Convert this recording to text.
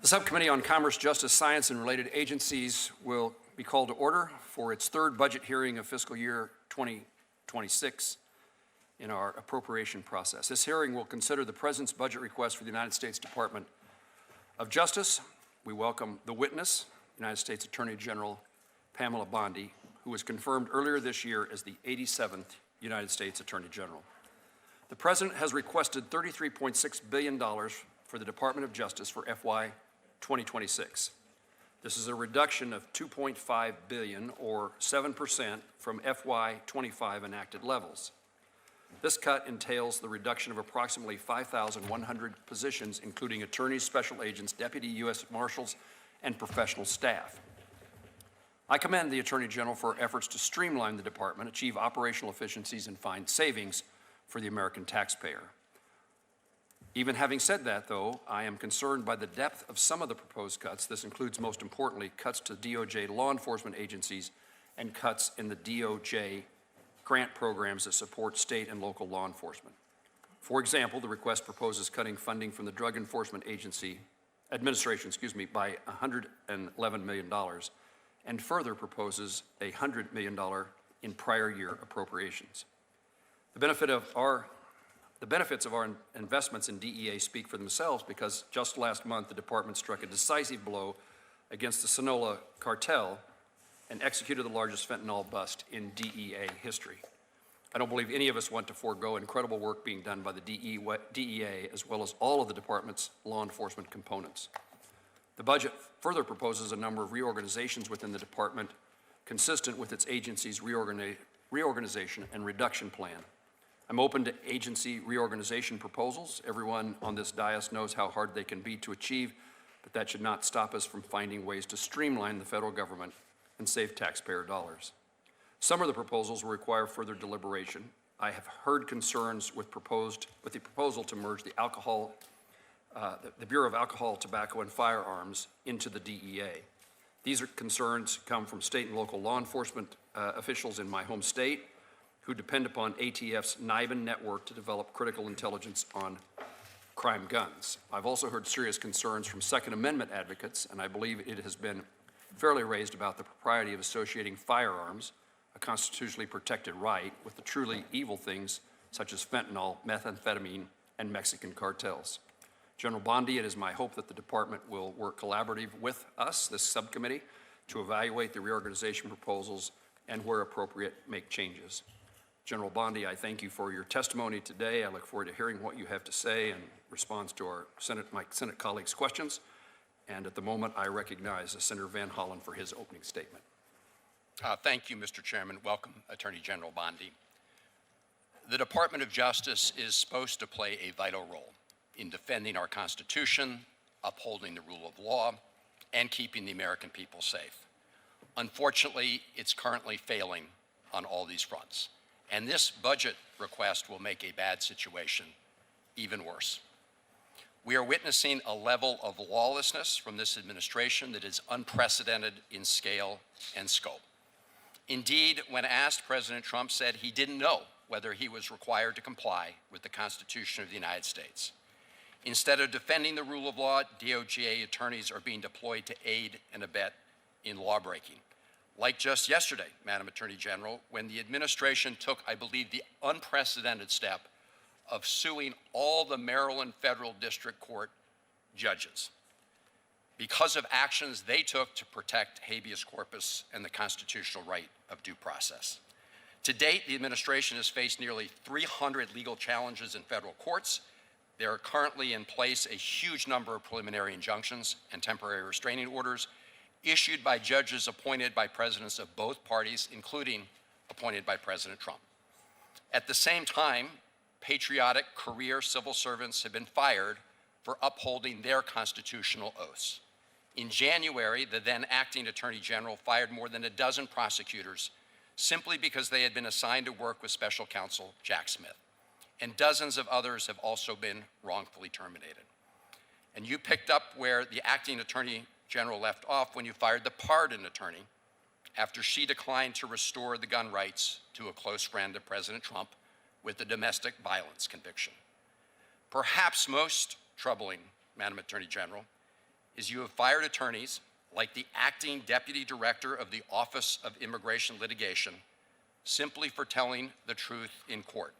The Subcommittee on Commerce, Justice, Science, and Related Agencies will be called to order for its third budget hearing of fiscal year 2026 in our appropriation process. This hearing will consider the President's budget request for the United States Department of Justice. We welcome the witness, United States Attorney General Pamela Bondi, who was confirmed earlier this year as the 87th United States Attorney General. The President has requested $33.6 billion for the Department of Justice for FY 2026. This is a reduction of $2.5 billion or 7% from FY 25 enacted levels. This cut entails the reduction of approximately 5,100 positions, including attorneys, special agents, deputy U.S. Marshals, and professional staff. I commend the Attorney General for efforts to streamline the department, achieve operational efficiencies, and find savings for the American taxpayer. Even having said that, though, I am concerned by the depth of some of the proposed cuts. This includes, most importantly, cuts to DOJ law enforcement agencies and cuts in the DOJ grant programs that support state and local law enforcement. For example, the request proposes cutting funding from the Drug Enforcement Administration by $111 million, and further proposes $100 million in prior year appropriations. The benefits of our investments in DEA speak for themselves, because just last month the department struck a decisive blow against the Sonora cartel and executed the largest fentanyl bust in DEA history. I don't believe any of us want to forego incredible work being done by the DEA, as well as all of the department's law enforcement components. The budget further proposes a number of reorganizations within the department consistent with its agency's reorganization and reduction plan. I'm open to agency reorganization proposals. Everyone on this dais knows how hard they can be to achieve, but that should not stop us from finding ways to streamline the federal government and save taxpayer dollars. Some of the proposals will require further deliberation. I have heard concerns with the proposal to merge the Bureau of Alcohol, Tobacco, and Firearms into the DEA. These concerns come from state and local law enforcement officials in my home state who depend upon ATF's NIBIN network to develop critical intelligence on crime guns. I've also heard serious concerns from Second Amendment advocates, and I believe it has been fairly raised about the propriety of associating firearms, a constitutionally protected right, with the truly evil things such as fentanyl, methamphetamine, and Mexican cartels. General Bondi, it is my hope that the department will work collaboratively with us, this subcommittee, to evaluate the reorganization proposals and, where appropriate, make changes. General Bondi, I thank you for your testimony today. I look forward to hearing what you have to say in response to my Senate colleagues' questions. And at the moment, I recognize Senator Van Hollen for his opening statement. Thank you, Mr. Chairman. Welcome, Attorney General Bondi. The Department of Justice is supposed to play a vital role in defending our Constitution, upholding the rule of law, and keeping the American people safe. Unfortunately, it's currently failing on all these fronts, and this budget request will make a bad situation even worse. We are witnessing a level of lawlessness from this administration that is unprecedented in scale and scope. Indeed, when asked, President Trump said he didn't know whether he was required to comply with the Constitution of the United States. Instead of defending the rule of law, DOJ attorneys are being deployed to aid and abet in lawbreaking. Like just yesterday, Madam Attorney General, when the administration took, I believe, the unprecedented step of suing all the Maryland Federal District Court judges because of actions they took to protect habeas corpus and the constitutional right of due process. To date, the administration has faced nearly 300 legal challenges in federal courts. There are currently in place a huge number of preliminary injunctions and temporary restraining orders issued by judges appointed by presidents of both parties, including appointed by President Trump. At the same time, patriotic career civil servants have been fired for upholding their constitutional oaths. In January, the then acting Attorney General fired more than a dozen prosecutors simply because they had been assigned to work with Special Counsel Jack Smith. And dozens of others have also been wrongfully terminated. And you picked up where the acting Attorney General left off when you fired the pardon attorney after she declined to restore the gun rights to a close friend of President Trump with a domestic violence conviction. Perhaps most troubling, Madam Attorney General, is you have fired attorneys like the acting deputy director of the Office of Immigration Litigation simply for telling the truth in court.